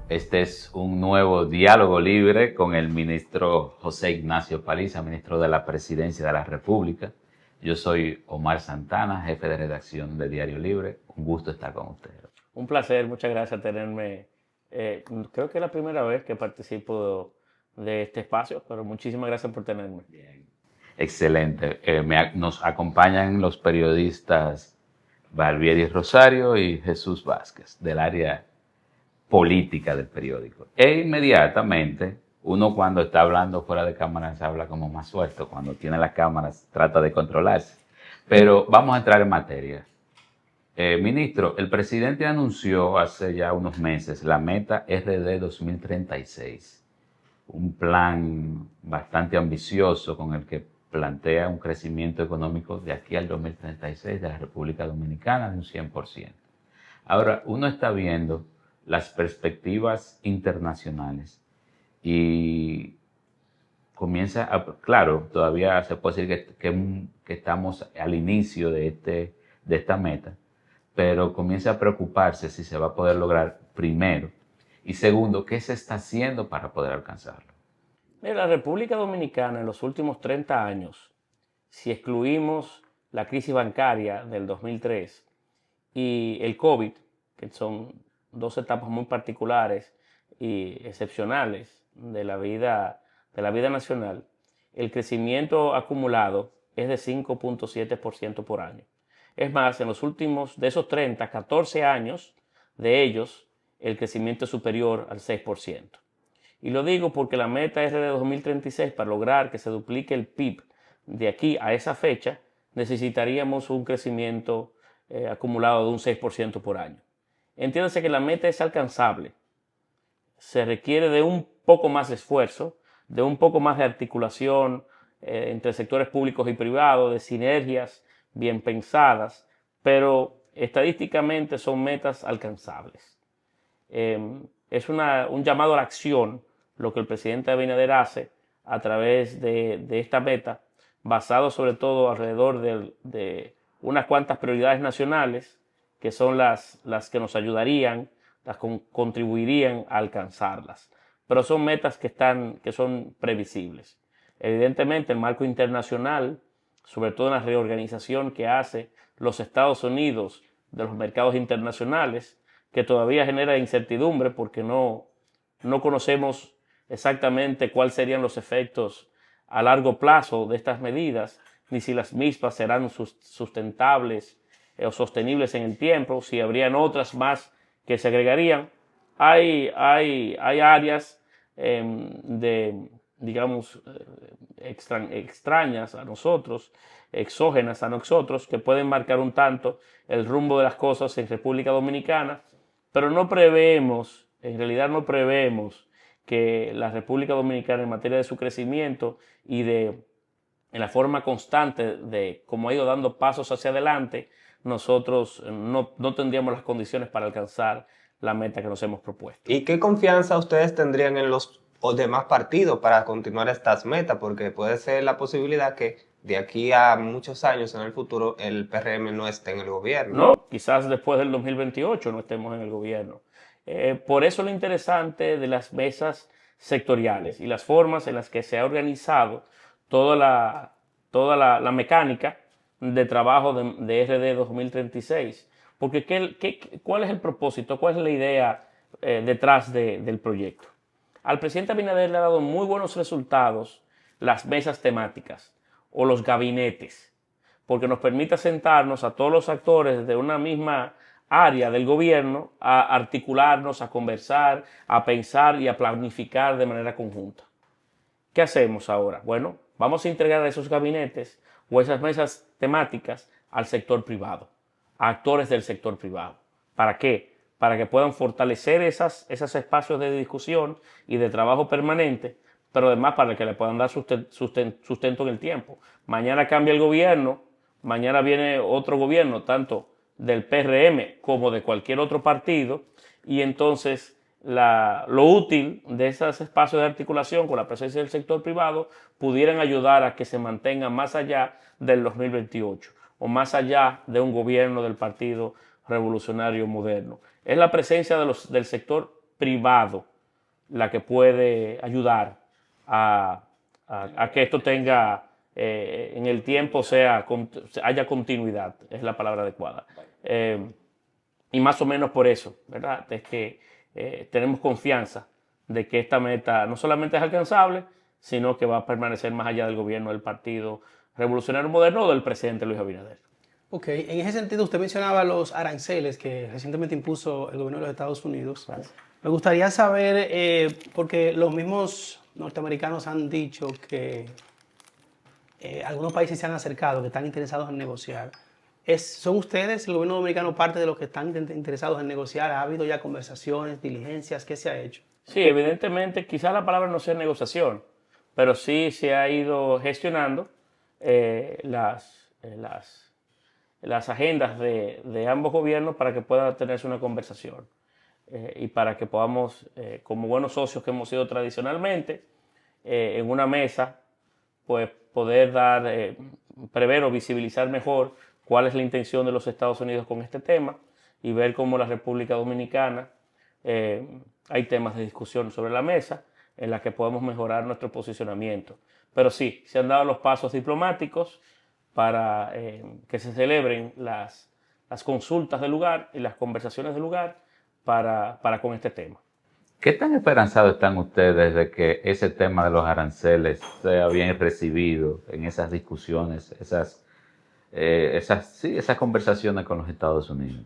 Este es un nuevo diálogo libre con el ministro José Ignacio Paliza, ministro de la Presidencia de la República. Yo soy Omar Santana, jefe de redacción de Diario Libre. Un gusto estar con ustedes. Un placer, muchas gracias tenerme. Creo que es la primera vez que participo de este espacio, pero muchísimas gracias por tenerme. Bien. Excelente. Nos acompañan los periodistas Barbieri Rosario y Jesús Vázquez, del área política del periódico. E inmediatamente, uno cuando está hablando fuera de cámaras habla como más suelto, cuando tiene las cámaras trata de controlarse. Pero vamos a entrar en materia. Ministro, el presidente anunció hace ya unos meses la meta RD 2036, un plan bastante ambicioso con el que plantea un crecimiento económico de aquí al 2036 de la República Dominicana de un 100%. Ahora, uno está viendo las perspectivas internacionales y claro, todavía se puede decir que estamos al inicio de esta meta, pero comienza a preocuparse si se va a poder lograr primero y segundo, qué se está haciendo para poder alcanzarlo. La República Dominicana en los últimos 30 años, si excluimos la crisis bancaria del 2003 y el COVID, que son dos etapas muy particulares y excepcionales de la vida nacional, el crecimiento acumulado es de 5.7% por año. Es más, en los últimos, de esos 30, 14 años de ellos, el crecimiento es superior al 6%. Y lo digo porque la meta es de 2036, para lograr que se duplique el PIB de aquí a esa fecha, necesitaríamos un crecimiento acumulado de un 6% por año. Entiéndase que la meta es alcanzable. Se requiere de un poco más de esfuerzo, de un poco más de articulación entre sectores públicos y privados, de sinergias bien pensadas, pero estadísticamente son metas alcanzables. Es un llamado a la acción lo que el presidente Abinader hace a través de esta meta, basado sobre todo alrededor de unas cuantas prioridades nacionales que son las que nos ayudarían, contribuirían a alcanzarlas. Pero son metas que son previsibles. Evidentemente, el marco internacional, sobre todo en la reorganización que hace los Estados Unidos de los mercados internacionales, que todavía genera incertidumbre porque no conocemos exactamente cuáles serían los efectos a largo plazo de estas medidas, ni si las mismas serán sustentables o sostenibles en el tiempo, si habrían otras más que se agregarían. Hay áreas digamos, extrañas a nosotros, exógenas a nosotros, que pueden marcar un tanto el rumbo de las cosas en República Dominicana, pero en realidad no prevemos que la República Dominicana en materia de su crecimiento y en la forma constante de cómo ha ido dando pasos hacia adelante, nosotros no tendríamos las condiciones para alcanzar la meta que nos hemos propuesto. ¿Y qué confianza ustedes tendrían en los demás partidos para continuar estas metas? Porque puede ser la posibilidad que de aquí a muchos años en el futuro el PRM no esté en el gobierno. No, quizás después del 2028 no estemos en el gobierno. Por eso lo interesante de las mesas sectoriales y las formas en las que se ha organizado toda la mecánica de trabajo de RD 2036. Porque ¿cuál es el propósito? ¿Cuál es la idea detrás del proyecto? Al presidente Abinader le ha dado muy buenos resultados las mesas temáticas o los gabinetes, porque nos permite sentarnos a todos los actores de una misma área del gobierno a articularnos, a conversar, a pensar y a planificar de manera conjunta. ¿Qué hacemos ahora? Bueno, vamos a integrar esos gabinetes o esas mesas temáticas al sector privado, a actores del sector privado. ¿Para qué? Para que puedan fortalecer esos espacios de discusión y de trabajo permanente, pero además para que le puedan dar sustento en el tiempo. Mañana cambia el gobierno, mañana viene otro gobierno, tanto del PRM como de cualquier otro partido, y entonces lo útil de esos espacios de articulación con la presencia del sector privado pudieran ayudar a que se mantengan más allá del 2028 o más allá de un gobierno del Partido Revolucionario Moderno. Es la presencia del sector privado la que puede ayudar a que esto tenga en el tiempo haya continuidad, es la palabra adecuada. Y más o menos por eso, ¿verdad? Es que tenemos confianza de que esta meta no solamente es alcanzable, sino que va a permanecer más allá del gobierno del Partido Revolucionario Moderno o del presidente Luis Abinader. Ok, en ese sentido usted mencionaba los aranceles que recientemente impuso el gobierno de los Estados Unidos. Gracias. Me gustaría saber, porque los mismos norteamericanos han dicho que algunos países se han acercado, que están interesados en negociar. ¿Son ustedes, el gobierno dominicano, parte de los que están interesados en negociar? ¿Ha habido ya conversaciones, diligencias? ¿Qué se ha hecho? Sí, evidentemente, quizás la palabra no sea negociación, pero sí se ha ido gestionando las agendas de ambos gobiernos para que pueda tenerse una conversación y para que podamos, como buenos socios que hemos sido tradicionalmente, en una mesa, pues poder prever o visibilizar mejor cuál es la intención de los Estados Unidos con este tema y ver cómo la República Dominicana hay temas de discusión sobre la mesa en las que podemos mejorar nuestro posicionamiento. Pero sí, se han dado los pasos diplomáticos para que se celebren las consultas del lugar y las conversaciones del lugar para con este tema. ¿Qué tan esperanzados están ustedes de que ese tema de los aranceles sea bien recibido en esas discusiones, esas conversaciones con los Estados Unidos?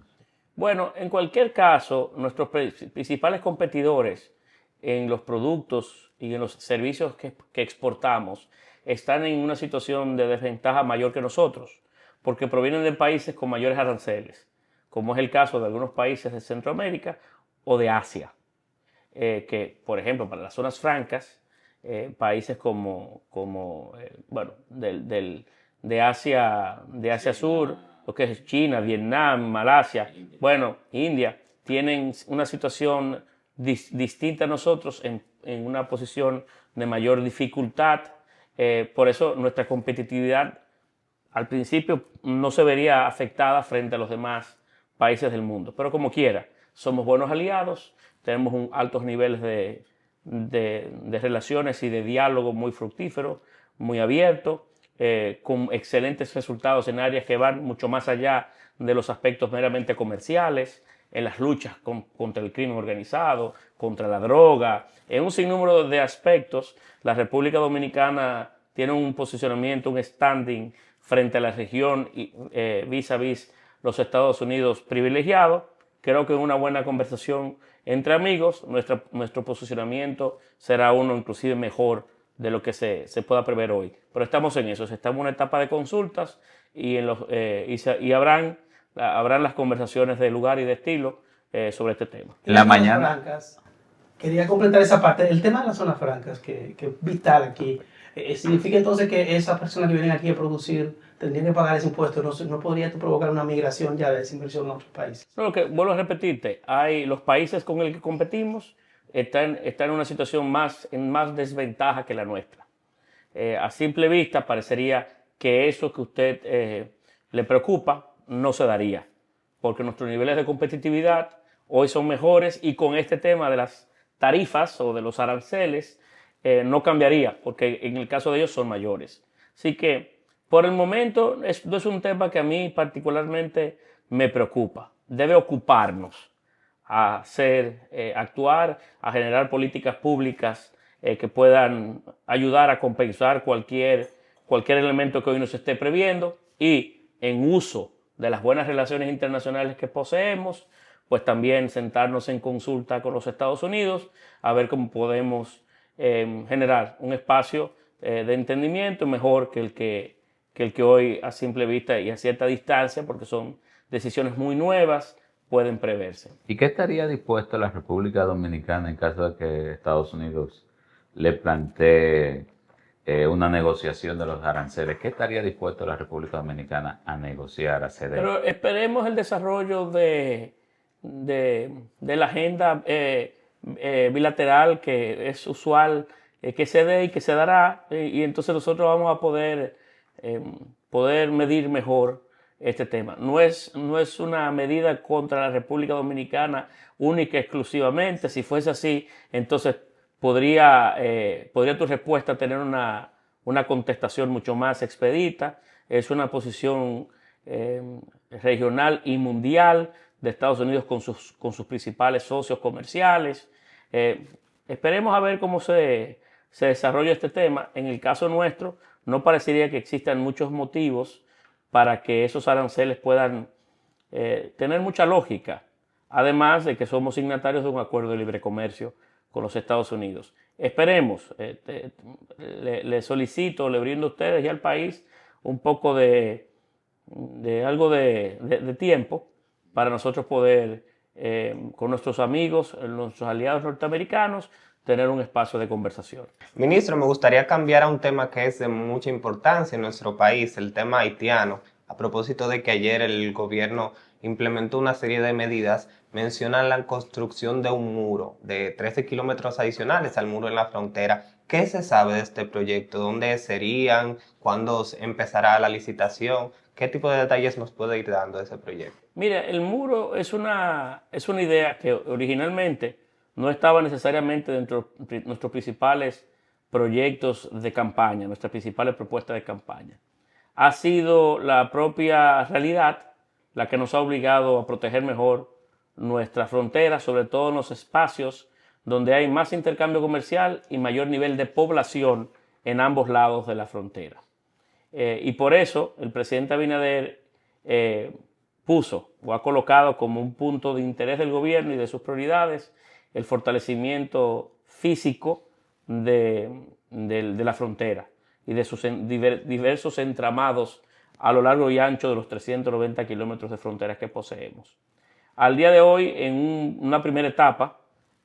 Bueno, en cualquier caso, nuestros principales competidores en los productos y en los servicios que exportamos están en una situación de desventaja mayor que nosotros, porque provienen de países con mayores aranceles, como es el caso de algunos países de Centroamérica o de Asia, que, por ejemplo, para las zonas francas, países de Asia Sur, lo que es China, Vietnam, Malasia, bueno, India, tienen una situación distinta a nosotros en una posición de mayor dificultad. Por eso nuestra competitividad al principio no se vería afectada frente a los demás países del mundo. Pero como quiera, somos buenos aliados, tenemos altos niveles de relaciones y de diálogo muy fructífero, muy abierto, con excelentes resultados en áreas que van mucho más allá de los aspectos meramente comerciales, en las luchas contra el crimen organizado, contra la droga, en un sinnúmero de aspectos. La República Dominicana tiene un posicionamiento, un standing frente a la región vis a vis los Estados Unidos privilegiado. Creo que en una buena conversación entre amigos, nuestro posicionamiento será uno inclusive mejor de lo que se pueda prever hoy. Pero estamos en eso, estamos en una etapa de consultas y habrán las conversaciones de lugar y de estilo sobre este tema. La mañana. Francas, quería completar esa parte. El tema de las zonas francas, que es vital aquí, ¿significa entonces que esas personas que vienen aquí a producir tendrían que pagar ese impuesto? ¿No podría esto provocar una migración ya de esa inversión a otros países? No, lo que vuelvo a repetirte, los países con los que competimos están en una situación en más desventaja que la nuestra. A simple vista parecería que eso que usted le preocupa no se daría, porque nuestros niveles de competitividad hoy son mejores y con este tema de las tarifas o de los aranceles no cambiaría, porque en el caso de ellos son mayores. Así que por el momento no es un tema que a mí particularmente me preocupa. Debe ocuparnos a actuar, a generar políticas públicas que puedan ayudar a compensar cualquier elemento que hoy nos esté previendo y en uso de las buenas relaciones internacionales que poseemos, pues también sentarnos en consulta con los Estados Unidos a ver cómo podemos generar un espacio de entendimiento mejor que el que hoy a simple vista y a cierta distancia, porque son decisiones muy nuevas, pueden preverse. ¿Y qué estaría dispuesto la República Dominicana en caso de que Estados Unidos le plantee una negociación de los aranceles? ¿Qué estaría dispuesto la República Dominicana a negociar, a ceder? Pero esperemos el desarrollo de la agenda bilateral que es usual que se dé y que se dará, y entonces nosotros vamos a poder medir mejor este tema. No es una medida contra la República Dominicana única y exclusivamente. Si fuese así, entonces podría tu respuesta tener una contestación mucho más expedita. Es una posición regional y mundial de Estados Unidos con sus principales socios comerciales. Esperemos a ver cómo se desarrolla este tema. En el caso nuestro, no parecería que existan muchos motivos para que esos aranceles puedan tener mucha lógica, además de que somos signatarios de un acuerdo de libre comercio con los Estados Unidos. Esperemos, le solicito, le brindo a ustedes y al país un poco de algo de tiempo para nosotros poder, con nuestros amigos, nuestros aliados norteamericanos, tener un espacio de conversación. Ministro, me gustaría cambiar a un tema que es de mucha importancia en nuestro país, el tema haitiano. A propósito de que ayer el gobierno implementó una serie de medidas, mencionan la construcción de un muro de 13 kilómetros adicionales al muro en la frontera. ¿Qué se sabe de este proyecto? ¿Dónde serían? ¿Cuándo empezará la licitación? ¿Qué tipo de detalles nos puede ir dando de ese proyecto? Mira, el muro es una idea que originalmente no estaba necesariamente dentro de nuestros principales proyectos de campaña, nuestras principales propuestas de campaña. Ha sido la propia realidad la que nos ha obligado a proteger mejor nuestra frontera, sobre todo en los espacios donde hay más intercambio comercial y mayor nivel de población en ambos lados de la frontera. Y por eso el presidente Abinader puso o ha colocado como un punto de interés del gobierno y de sus prioridades el fortalecimiento físico de la frontera y de sus diversos entramados a lo largo y ancho de los 390 kilómetros de fronteras que poseemos. Al día de hoy, en una primera etapa,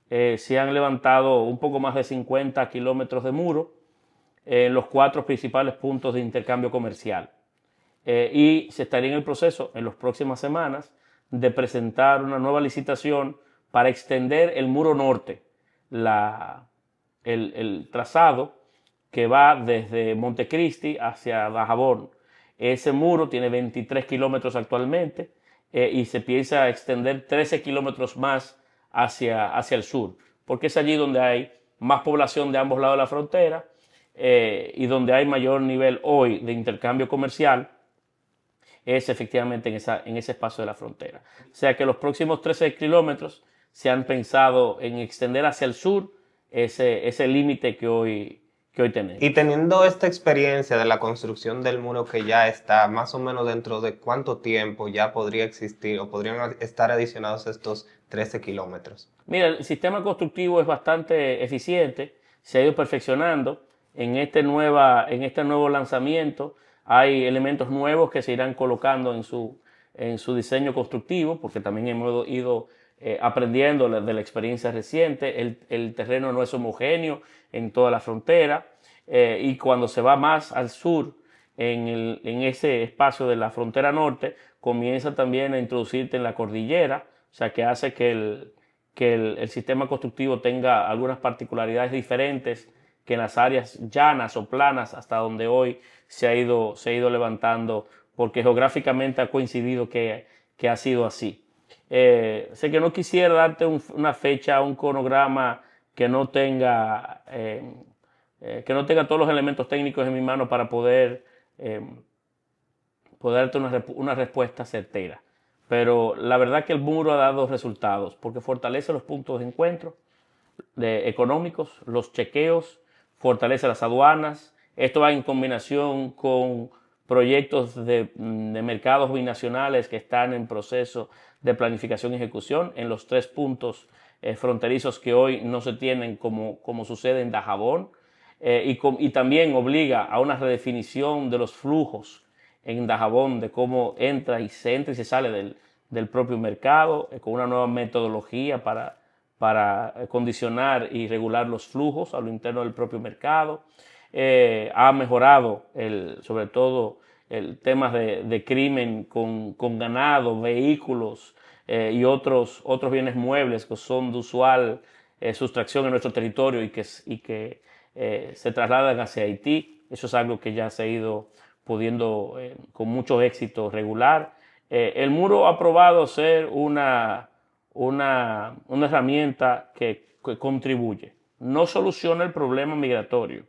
se han levantado un poco más de 50 kilómetros de muro en los 4 principales puntos de intercambio comercial. Y se estaría en el proceso, en las próximas semanas, de presentar una nueva licitación para extender el muro norte, el trazado que va desde Montecristi hacia Dajabón. Ese muro tiene 23 kilómetros actualmente y se piensa extender 13 kilómetros más hacia el sur, porque es allí donde hay más población de ambos lados de la frontera y donde hay mayor nivel hoy de intercambio comercial, es efectivamente en ese espacio de la frontera. O sea que los próximos 13 kilómetros se han pensado en extender hacia el sur ese límite que hoy tenemos. Y teniendo esta experiencia de la construcción del muro que ya está, más o menos dentro de cuánto tiempo ya podría existir o podrían estar adicionados estos 13 kilómetros. Mira, el sistema constructivo es bastante eficiente, se ha ido perfeccionando. En este nuevo lanzamiento hay elementos nuevos que se irán colocando en su diseño constructivo, porque también hemos ido aprendiendo de la experiencia reciente. El terreno no es homogéneo en toda la frontera y cuando se va más al sur, en ese espacio de la frontera norte, comienza también a introducirte en la cordillera, o sea que hace que el sistema constructivo tenga algunas particularidades diferentes que en las áreas llanas o planas hasta donde hoy se ha ido levantando, porque geográficamente ha coincidido que ha sido así. Sé que no quisiera darte una fecha, un cronograma que no tenga todos los elementos técnicos en mi mano para poder darte una respuesta certera. Pero la verdad que el muro ha dado resultados, porque fortalece los puntos de encuentro económicos, los chequeos, fortalece las aduanas. Esto va en combinación con proyectos de mercados binacionales que están en proceso de planificación y ejecución en los 3 puntos fronterizos que hoy no se tienen como sucede en Dajabón, y también obliga a una redefinición de los flujos en Dajabón, de cómo entra y se sale del propio mercado, con una nueva metodología para condicionar y regular los flujos a lo interno del propio mercado. Ha mejorado sobre todo el tema de crimen con ganado, vehículos y otros bienes muebles que son de usual sustracción en nuestro territorio y que se trasladan hacia Haití. Eso es algo que ya se ha ido pudiendo con mucho éxito regular. El muro ha probado ser una herramienta que contribuye. No soluciona el problema migratorio,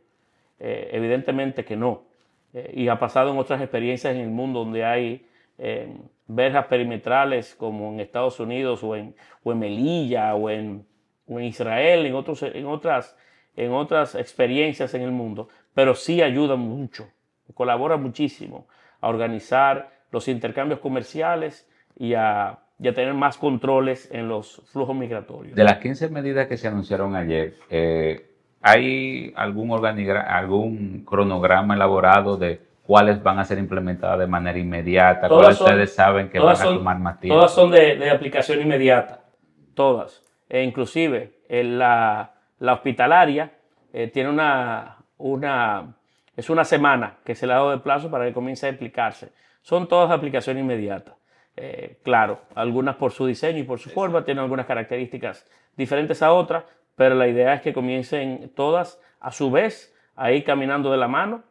evidentemente que no. Y ha pasado en otras experiencias en el mundo donde hay verjas perimetrales como en Estados Unidos o en Melilla o en Israel, en otras experiencias en el mundo, pero sí ayuda mucho, colabora muchísimo a organizar los intercambios comerciales y a tener más controles en los flujos migratorios. De las 15 medidas que se anunciaron ayer, ¿hay algún cronograma elaborado de cuáles van a ser implementadas de manera inmediata? ¿Cuáles ustedes saben que van a tomar más tiempo? Todas son de aplicación inmediata, todas. Inclusive la hospitalaria tiene es una semana que se le ha dado de plazo para que comience a aplicarse. Son todas de aplicación inmediata. Claro, algunas por su diseño y por su forma tienen algunas características diferentes a otras, pero la idea es que comiencen todas a su vez a ir caminando de la mano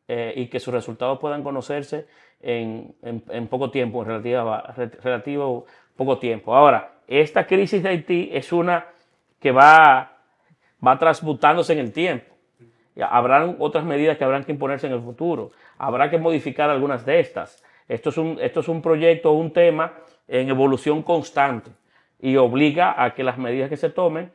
y que sus resultados puedan conocerse en poco tiempo, en relativo poco tiempo. Ahora, esta crisis de Haití es una que va transmutándose en el tiempo. Habrán otras medidas que habrán que imponerse en el futuro. Habrá que modificar algunas de estas. Esto es un proyecto, un tema en evolución constante y obliga a que las medidas que se tomen,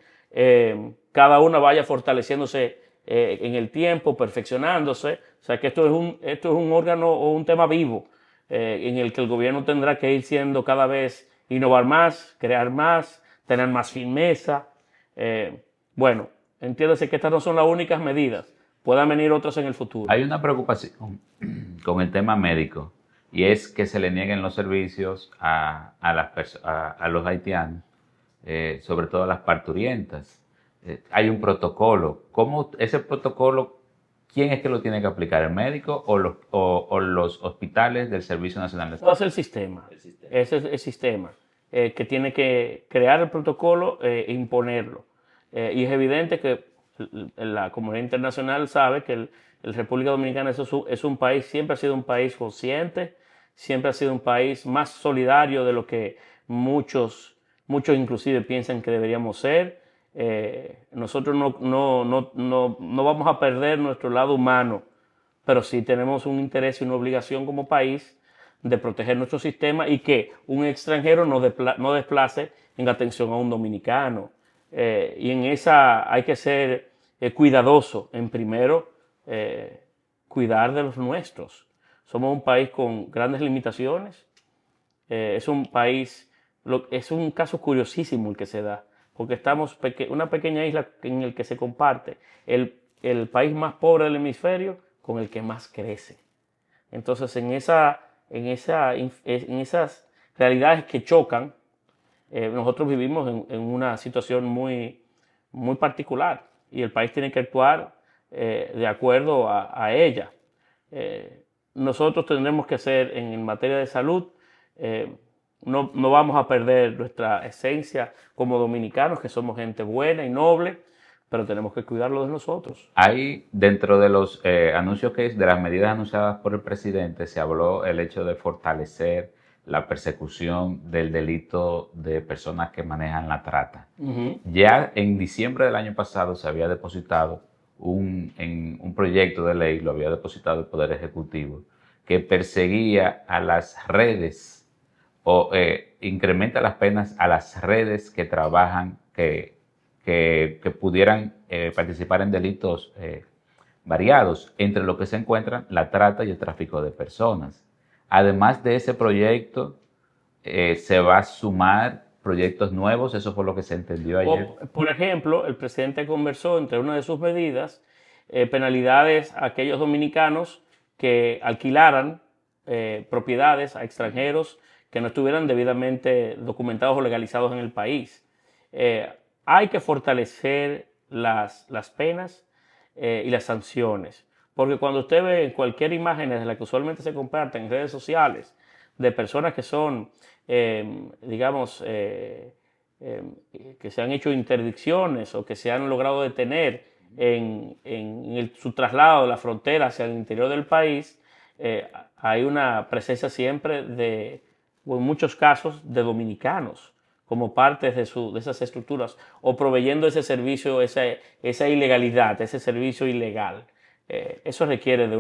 cada una vaya fortaleciéndose en el tiempo, perfeccionándose. O sea que esto es un órgano o un tema vivo en el que el gobierno tendrá que ir siendo cada vez innovar más, crear más, tener más firmeza. Bueno, entiéndase que estas no son las únicas medidas. Puedan venir otras en el futuro. Hay una preocupación con el tema médico y es que se le nieguen los servicios a los haitianos, sobre todo a las parturientas. Hay un protocolo. ¿Cómo ese protocolo, quién es que lo tiene que aplicar? ¿El médico o los hospitales del Servicio Nacional de Salud? Es el sistema. Ese es el sistema que tiene que crear el protocolo e imponerlo. Y es evidente que la comunidad internacional sabe que el República Dominicana es un país, siempre ha sido un país consciente, siempre ha sido un país más solidario de lo que muchos inclusive piensan que deberíamos ser. Nosotros no vamos a perder nuestro lado humano, pero sí tenemos un interés y una obligación como país de proteger nuestro sistema y que un extranjero no desplace en atención a un dominicano. Y en esa hay que ser cuidadoso en primero cuidar de los nuestros. Somos un país con grandes limitaciones. Es un caso curiosísimo el que se da, porque estamos una pequeña isla en el que se comparte el país más pobre del hemisferio con el que más crece. Entonces en esas realidades que chocan, nosotros vivimos en una situación muy, muy particular y el país tiene que actuar de acuerdo a ella. Nosotros tendremos que ser en materia de salud, no vamos a perder nuestra esencia como dominicanos, que somos gente buena y noble, pero tenemos que cuidarlo de nosotros. Hay, dentro de los anuncios de las medidas anunciadas por el presidente, se habló el hecho de fortalecer la persecución del delito de personas que manejan la trata. Uh-huh. Ya en diciembre del año pasado se había depositado un proyecto de ley, lo había depositado el Poder Ejecutivo, que perseguía a las redes o incrementa las penas a las redes que trabajan, que pudieran participar en delitos variados, entre los que se encuentran la trata y el tráfico de personas. Además de ese proyecto, se va a sumar proyectos nuevos, eso fue lo que se entendió ayer. Por ejemplo, el presidente conversó entre una de sus medidas penalidades a aquellos dominicanos que alquilaran propiedades a extranjeros que no estuvieran debidamente documentados o legalizados en el país. Hay que fortalecer las penas y las sanciones. Porque cuando usted ve cualquier imagen de la que usualmente se comparten en redes sociales de personas que son, que se han hecho interdicciones o que se han logrado detener en su traslado de la frontera hacia el interior del país, hay una presencia siempre o en muchos casos, de dominicanos como parte de esas estructuras o proveyendo ese servicio, esa ilegalidad, ese servicio ilegal. Eso requiere de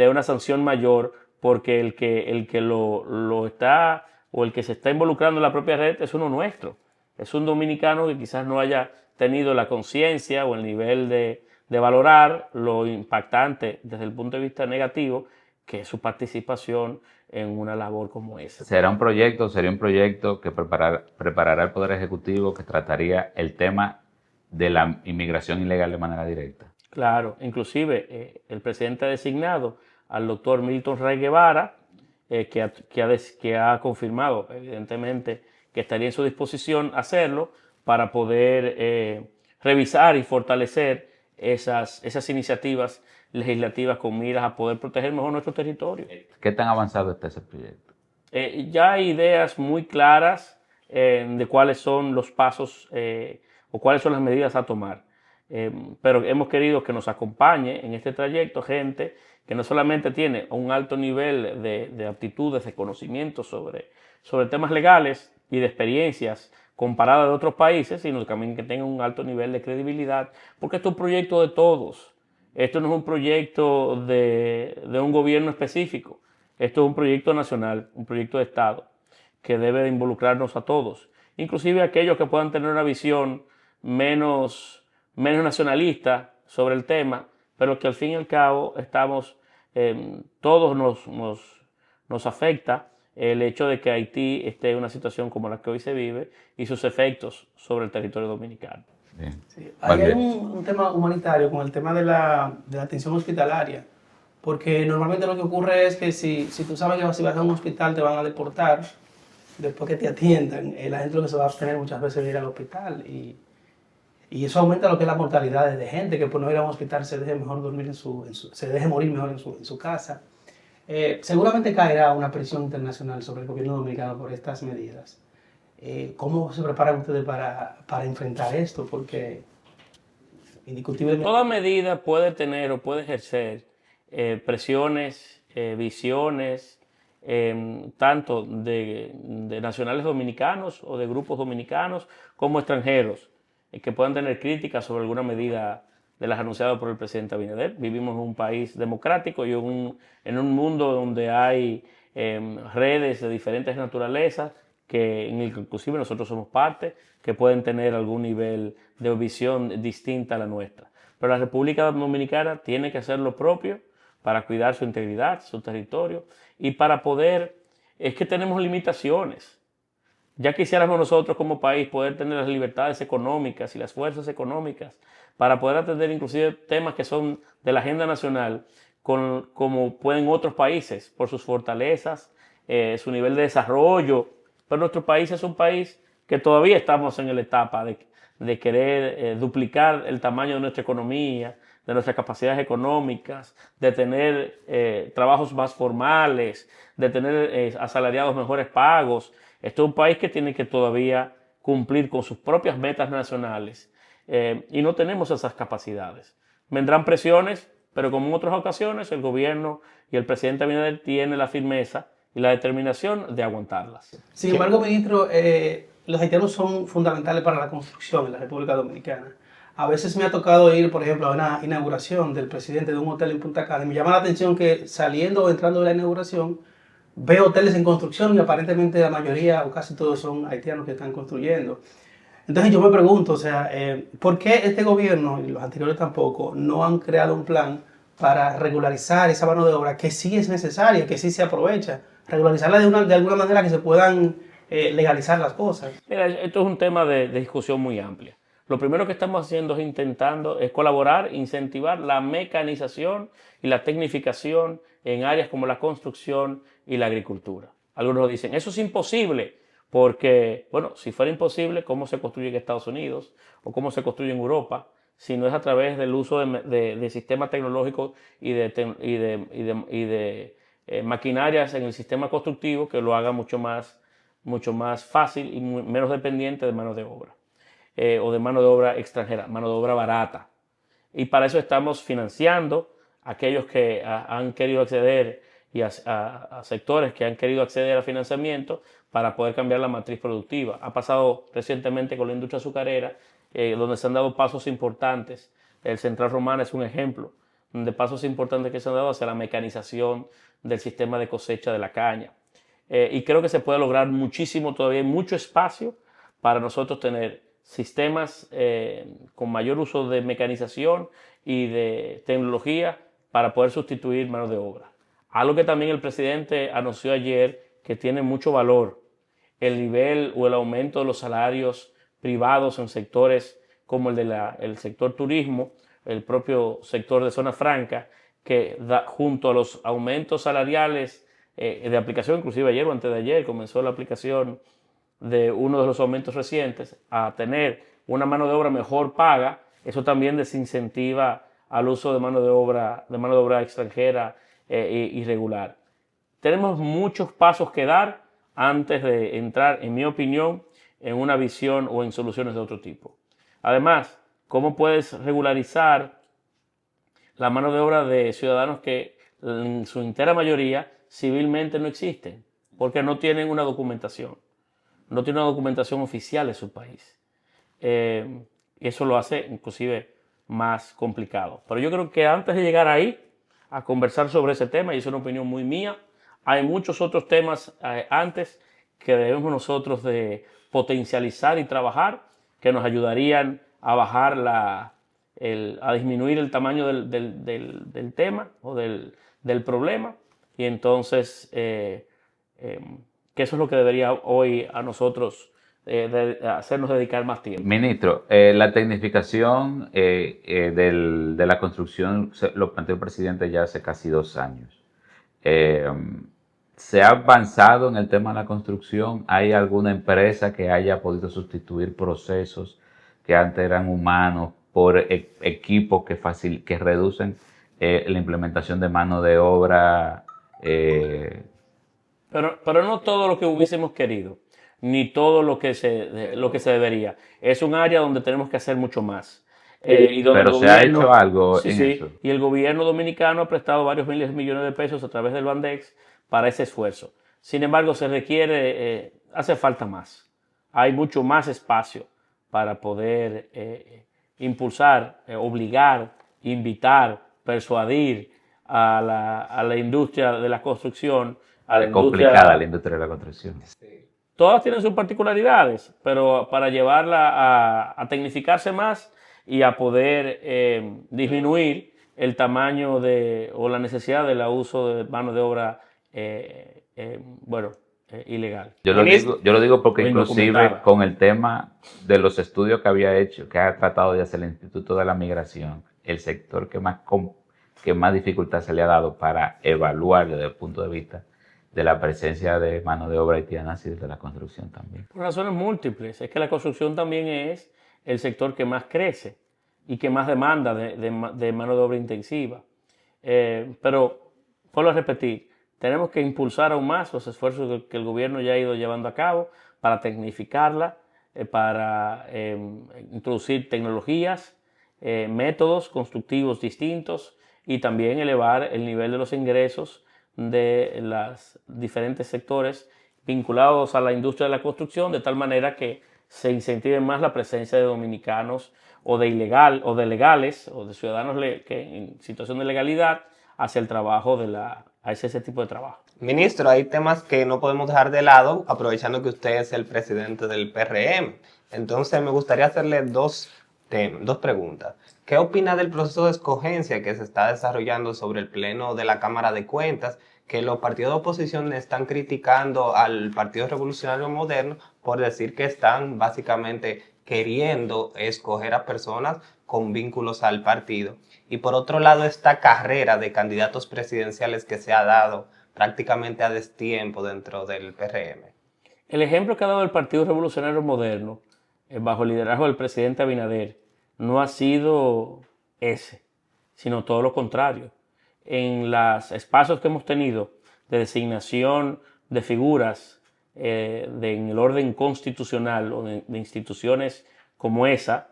una sanción mayor porque el que lo está o el que se está involucrando en la propia red es uno nuestro. Es un dominicano que quizás no haya tenido la conciencia o el nivel de valorar lo impactante desde el punto de vista negativo que es su participación en una labor como esa. Sería un proyecto que preparará el Poder Ejecutivo que trataría el tema de la inmigración ilegal de manera directa. Claro, inclusive el presidente ha designado al doctor Milton Ray Guevara, que ha confirmado evidentemente que estaría en su disposición hacerlo para poder revisar y fortalecer esas iniciativas legislativas con miras a poder proteger mejor nuestro territorio. ¿Qué tan avanzado está ese proyecto? Ya hay ideas muy claras de cuáles son los pasos o cuáles son las medidas a tomar. Pero hemos querido que nos acompañe en este trayecto gente que no solamente tiene un alto nivel de aptitudes, de conocimientos sobre temas legales y de experiencias comparadas de otros países, sino también que tenga un alto nivel de credibilidad, porque esto es un proyecto de todos. Esto no es un proyecto de un gobierno específico. Esto es un proyecto nacional, un proyecto de Estado, que debe de involucrarnos a todos, inclusive aquellos que puedan tener una visión menos nacionalista sobre el tema, pero que al fin y al cabo todos nos afecta el hecho de que Haití esté en una situación como la que hoy se vive y sus efectos sobre el territorio dominicano. Sí. Hay un tema humanitario con el tema de la atención hospitalaria, porque normalmente lo que ocurre es que si tú sabes que si vas a un hospital te van a deportar, después que te atiendan, la gente lo que se va a abstener muchas veces de ir al hospital y eso aumenta lo que es la mortalidad de gente que por no ir a un hospital se deje mejor dormir se deje morir mejor en su casa. Seguramente caerá una presión internacional sobre el gobierno dominicano por estas medidas. ¿Cómo se preparan ustedes para enfrentar esto? Porque indiscutiblemente... Toda medida puede tener o puede ejercer presiones, visiones, tanto de nacionales dominicanos o de grupos dominicanos como extranjeros, que puedan tener críticas sobre alguna medida de las anunciadas por el presidente Abinader. Vivimos en un país democrático y en un mundo donde hay redes de diferentes naturalezas, en el que inclusive nosotros somos parte, que pueden tener algún nivel de visión distinta a la nuestra. Pero la República Dominicana tiene que hacer lo propio para cuidar su integridad, su territorio, y para poder, es que tenemos limitaciones. Ya quisiéramos nosotros como país poder tener las libertades económicas y las fuerzas económicas para poder atender inclusive temas que son de la agenda nacional, como pueden otros países, por sus fortalezas, su nivel de desarrollo. Pero nuestro país es un país que todavía estamos en la etapa de querer duplicar el tamaño de nuestra economía, de nuestras capacidades económicas, de tener trabajos más formales, de tener asalariados mejores pagos. Este es un país que tiene que todavía cumplir con sus propias metas nacionales y no tenemos esas capacidades. Vendrán presiones, pero como en otras ocasiones, el gobierno y el presidente Abinader tienen la firmeza y la determinación de aguantarlas. Sin embargo, ministro, los haitianos son fundamentales para la construcción en la República Dominicana. A veces me ha tocado ir, por ejemplo, a una inauguración del presidente de un hotel en Punta Cana y me llama la atención que saliendo o entrando de la inauguración veo hoteles en construcción y aparentemente la mayoría o casi todos son haitianos que están construyendo. Entonces yo me pregunto, o sea, ¿por qué este gobierno y los anteriores tampoco no han creado un plan para regularizar esa mano de obra que sí es necesaria, que sí se aprovecha? Regularizarla de alguna manera que se puedan legalizar las cosas. Mira, esto es un tema de discusión muy amplia. Lo primero que estamos haciendo es colaborar, incentivar la mecanización y la tecnificación en áreas como la construcción y la agricultura. Algunos dicen, eso es imposible, porque, bueno, si fuera imposible, ¿cómo se construye en Estados Unidos o cómo se construye en Europa? Si no es a través del uso de sistemas tecnológicos y de maquinarias en el sistema constructivo que lo haga mucho más fácil y menos dependiente de mano de obra o de mano de obra extranjera, mano de obra barata. Y para eso estamos financiando aquellos que han querido acceder y a sectores que han querido acceder al financiamiento para poder cambiar la matriz productiva. Ha pasado recientemente con la industria azucarera, donde se han dado pasos importantes. El Central Romana es un ejemplo de pasos importantes que se han dado hacia la mecanización del sistema de cosecha de la caña. Y creo que se puede lograr muchísimo, todavía hay mucho espacio para nosotros tener sistemas con mayor uso de mecanización y de tecnología para poder sustituir mano de obra. Algo que también el presidente anunció ayer que tiene mucho valor, el nivel o el aumento de los salarios privados en sectores como el sector turismo, el propio sector de zona franca, que junto a los aumentos salariales de aplicación, inclusive ayer o antes de ayer comenzó la aplicación de uno de los aumentos recientes, a tener una mano de obra mejor paga, eso también desincentiva al uso de mano de obra extranjera irregular. Tenemos muchos pasos que dar antes de entrar, en mi opinión, en una visión o en soluciones de otro tipo. Además, ¿cómo puedes regularizar la mano de obra de ciudadanos que en su entera mayoría civilmente no existen? Porque no tienen una documentación. No tienen una documentación oficial de su país. Eso lo hace inclusive más complicado. Pero yo creo que antes de llegar ahí, a conversar sobre ese tema, y es una opinión muy mía, hay muchos otros temas antes que debemos nosotros de potencializar y trabajar, que nos ayudarían a bajar a disminuir el tamaño del tema o del problema, y entonces que eso es lo que debería hoy a nosotros hacernos dedicar más tiempo. Ministro, la tecnificación de la construcción lo planteó el presidente ya hace casi 2 años. ¿Se ha avanzado en el tema de la construcción? ¿Hay alguna empresa que haya podido sustituir procesos que antes eran humanos por equipos que reducen la implementación de mano de obra? Pero no todo lo que hubiésemos querido, ni todo lo que se debería. Es un área donde tenemos que hacer mucho más. Y donde pero se ha hecho algo en eso. Y el gobierno dominicano ha prestado varios miles de millones de pesos a través del Bandex para ese esfuerzo. Sin embargo, hace falta más. Hay mucho más espacio para poder impulsar, obligar, invitar, persuadir a la industria de la construcción. Es complicada la industria de la construcción. Todas tienen sus particularidades, pero para llevarla a tecnificarse más y a poder disminuir el tamaño o la necesidad del uso de mano de obra ilegal. Yo lo digo porque inclusive con el tema de los estudios que había hecho, que ha tratado de hacer el Instituto de la Migración, el sector que más dificultad se le ha dado para evaluar desde el punto de vista de la presencia de mano de obra haitiana y de la construcción también. Por razones múltiples. Es que la construcción también es el sector que más crece y que más demanda de mano de obra intensiva. Pero, vuelvo a repetir, tenemos que impulsar aún más los esfuerzos que el gobierno ya ha ido llevando a cabo para tecnificarla, para introducir tecnologías, métodos constructivos distintos y también elevar el nivel de los ingresos de los diferentes sectores vinculados a la industria de la construcción, de tal manera que se incentive más la presencia de dominicanos o de legales o de ciudadanos que en situación de legalidad hacia el trabajo hacia ese tipo de trabajo. Ministro, hay temas que no podemos dejar de lado, aprovechando que usted es el presidente del PRM. Entonces me gustaría hacerle dos preguntas. ¿Qué opina del proceso de escogencia que se está desarrollando sobre el Pleno de la Cámara de Cuentas, que los partidos de oposición están criticando al Partido Revolucionario Moderno por decir que están básicamente queriendo escoger a personas con vínculos al partido? Y por otro lado, esta carrera de candidatos presidenciales que se ha dado prácticamente a destiempo dentro del PRM. El ejemplo que ha dado el Partido Revolucionario Moderno, bajo el liderazgo del presidente Abinader, no ha sido ese, sino todo lo contrario. En los espacios que hemos tenido de designación de figuras en el orden constitucional o de instituciones como esa,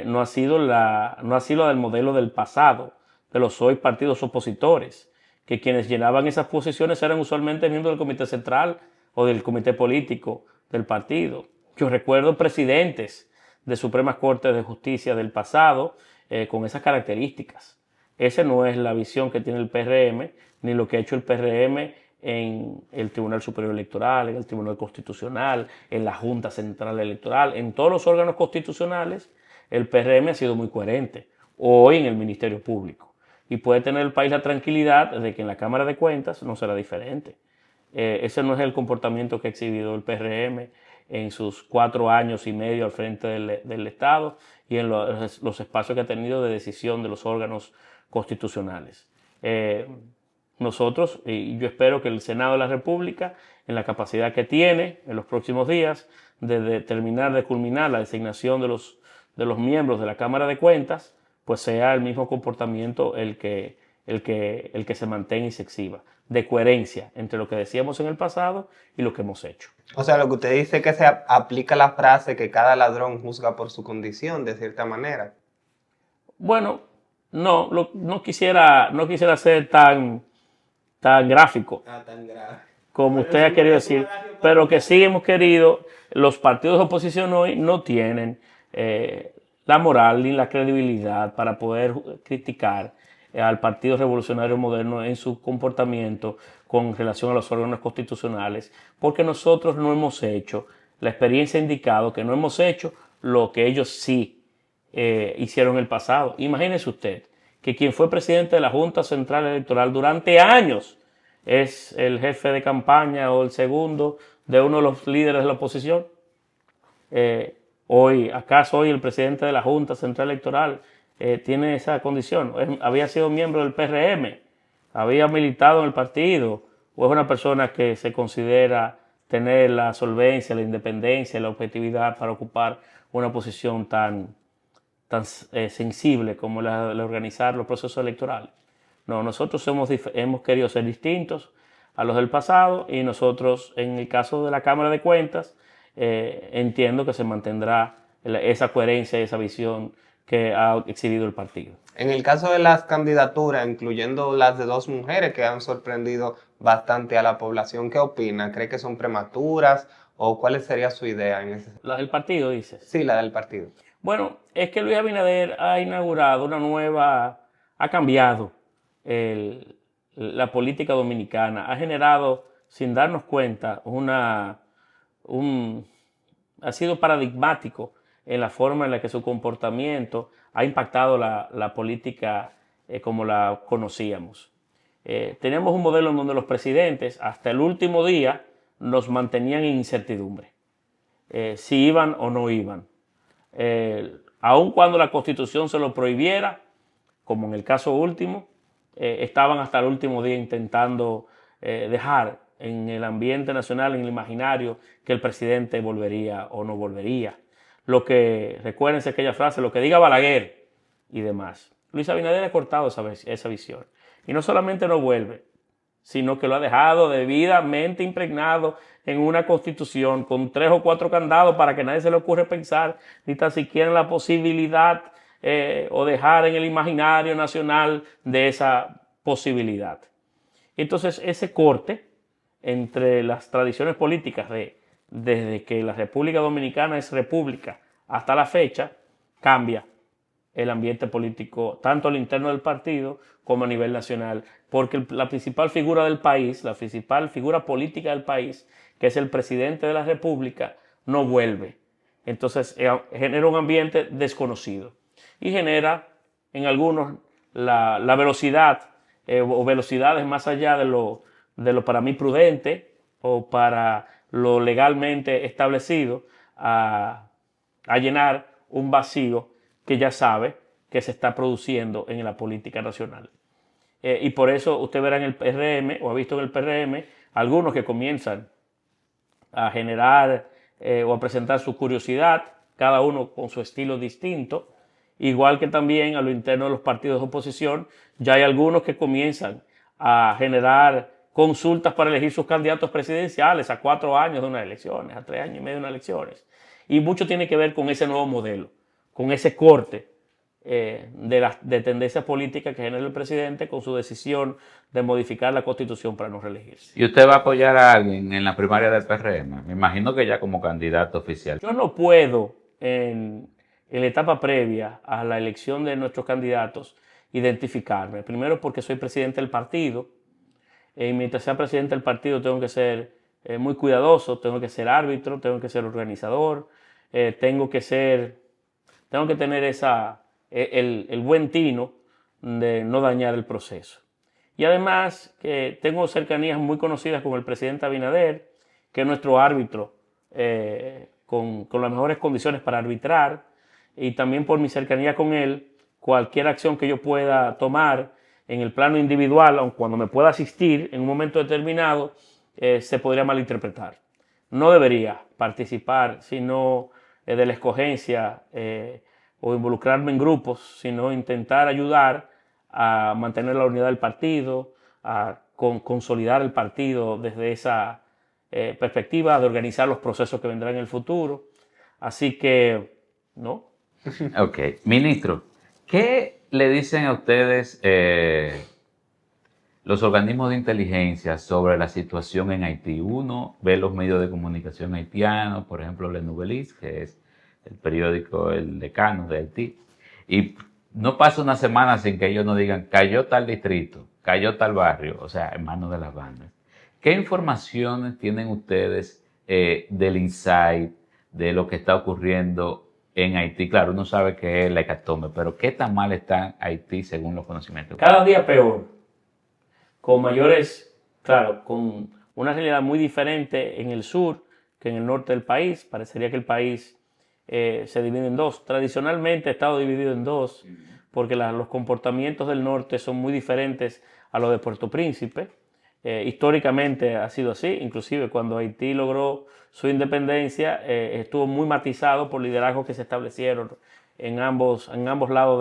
no ha sido la del modelo del pasado, de los hoy partidos opositores, que quienes llenaban esas posiciones eran usualmente miembros del comité central o del comité político del partido. Yo recuerdo presidentes de Supremas Cortes de Justicia del pasado con esas características. Esa no es la visión que tiene el PRM, ni lo que ha hecho el PRM en el Tribunal Superior Electoral, en el Tribunal Constitucional, en la Junta Central Electoral, en todos los órganos constitucionales. El PRM ha sido muy coherente, hoy en el Ministerio Público. Y puede tener el país la tranquilidad de que en la Cámara de Cuentas no será diferente. Ese no es el comportamiento que ha exhibido el PRM en sus 4 años y medio al frente del Estado y en los espacios que ha tenido de decisión de los órganos constitucionales. Nosotros, y yo espero que el Senado de la República, en la capacidad que tiene en los próximos días de terminar, de culminar la designación de los miembros de la Cámara de Cuentas, pues sea el mismo comportamiento el que se mantenga y se exhiba, de coherencia entre lo que decíamos en el pasado y lo que hemos hecho. O sea, lo que usted dice es que se aplica la frase que cada ladrón juzga por su condición, de cierta manera. Bueno, no quisiera ser tan gráfico como usted ha querido decir, pero que sí hemos querido, los partidos de oposición hoy no tienen la moral ni la credibilidad para poder criticar al Partido Revolucionario Moderno en su comportamiento con relación a los órganos constitucionales, porque nosotros no hemos hecho, la experiencia ha indicado que no hemos hecho lo que ellos sí hicieron en el pasado. Imagínese usted que quien fue presidente de la Junta Central Electoral durante años es el jefe de campaña o el segundo de uno de los líderes de la oposición. ¿Acaso hoy el presidente de la Junta Central Electoral tiene esa condición? ¿Había sido miembro del PRM? ¿Había militado en el partido? ¿O es una persona que se considera tener la solvencia, la independencia, la objetividad para ocupar una posición tan sensible como la de organizar los procesos electorales? No, nosotros hemos querido ser distintos a los del pasado y nosotros, en el caso de la Cámara de Cuentas, entiendo que se mantendrá esa coherencia y esa visión que ha exhibido el partido. En el caso de las candidaturas, incluyendo las de 2 mujeres que han sorprendido bastante a la población, ¿qué opina? ¿Cree que son prematuras o cuál sería su idea en ese? ¿La del partido, dices? Sí, la del partido. Bueno, es que Luis Abinader ha inaugurado ha cambiado la política dominicana, ha generado, sin darnos cuenta, ha sido paradigmático en la forma en la que su comportamiento ha impactado la política como la conocíamos. Tenemos un modelo en donde los presidentes hasta el último día nos mantenían en incertidumbre, si iban o no iban. Aun cuando la Constitución se lo prohibiera, como en el caso último, estaban hasta el último día intentando dejar en el ambiente nacional, en el imaginario, que el presidente volvería o no volvería. Recuérdense aquella frase, lo que diga Balaguer y demás. Luis Abinader ha cortado esa visión. Y no solamente no vuelve, sino que lo ha dejado debidamente impregnado en una constitución con 3 o 4 candados para que nadie se le ocurra pensar ni tan siquiera en la posibilidad o dejar en el imaginario nacional de esa posibilidad. Entonces, ese corte entre las tradiciones políticas desde que la República Dominicana es república hasta la fecha, cambia el ambiente político, tanto al interno del partido como a nivel nacional, porque la principal figura del país, la principal figura política del país, que es el presidente de la República, no vuelve. Entonces genera un ambiente desconocido y genera en algunos la velocidad o velocidades más allá de lo para mí prudente o para lo legalmente establecido a llenar un vacío que ya sabe que se está produciendo en la política nacional. Y por eso usted verá en el PRM, o ha visto en el PRM, algunos que comienzan a generar o a presentar su curiosidad, cada uno con su estilo distinto, igual que también a lo interno de los partidos de oposición, ya hay algunos que comienzan a generar consultas para elegir sus candidatos presidenciales a 4 años de unas elecciones, a 3 años y medio de unas elecciones. Y mucho tiene que ver con ese nuevo modelo, con ese corte de tendencias políticas que genera el presidente con su decisión de modificar la Constitución para no reelegirse. ¿Y usted va a apoyar a alguien en la primaria del PRM? Me imagino que ya como candidato oficial. Yo no puedo, en la etapa previa a la elección de nuestros candidatos, identificarme. Primero porque soy presidente del partido, y mientras sea presidente del partido tengo que ser muy cuidadoso, tengo que ser árbitro, tengo que ser organizador, tengo que tener el buen tino de no dañar el proceso. Y además que tengo cercanías muy conocidas con el presidente Abinader, que es nuestro árbitro con las mejores condiciones para arbitrar, y también por mi cercanía con él, cualquier acción que yo pueda tomar en el plano individual, aun cuando me pueda asistir en un momento determinado, se podría malinterpretar. No debería participar sino de la escogencia o involucrarme en grupos, sino intentar ayudar a mantener la unidad del partido, a consolidar el partido desde esa perspectiva de organizar los procesos que vendrán en el futuro. Así que, ¿no? Ok. Ministro, ¿qué le dicen a ustedes los organismos de inteligencia sobre la situación en Haití? Uno ve los medios de comunicación haitianos, por ejemplo, Le Nouvelliste, que es el periódico El Decano de Haití, y no pasa una semana sin que ellos nos digan cayó tal distrito, cayó tal barrio, o sea, en manos de las bandas. ¿Qué informaciones tienen ustedes del insight, de lo que está ocurriendo en Haití? Claro, uno sabe que es la hecatombe, pero ¿qué tan mal está Haití según los conocimientos? Cada día peor, con mayores, claro, con una realidad muy diferente en el sur que en el norte del país. Parecería que el país se divide en dos. Tradicionalmente ha estado dividido en dos, porque los comportamientos del norte son muy diferentes a los de Puerto Príncipe. Históricamente ha sido así, inclusive cuando Haití logró su independencia, estuvo muy matizado por liderazgos que se establecieron en ambos lados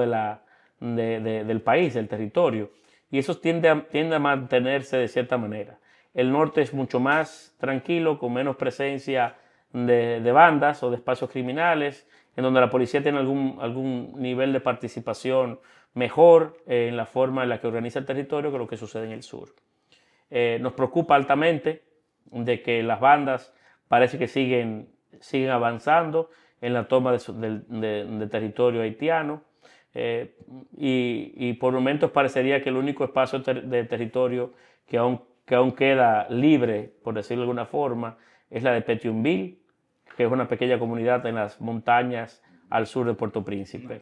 del país, del territorio, y eso tiende a mantenerse de cierta manera. El norte es mucho más tranquilo, con menos presencia de bandas o de espacios criminales, en donde la policía tiene algún nivel de participación mejor en la forma en la que organiza el territorio que lo que sucede en el sur. Nos preocupa altamente de que las bandas parece que siguen avanzando en la toma de territorio haitiano, y por momentos parecería que el único espacio de territorio que aún queda libre, por decirlo de alguna forma, es la de Petionville, que es una pequeña comunidad en las montañas al sur de Puerto Príncipe.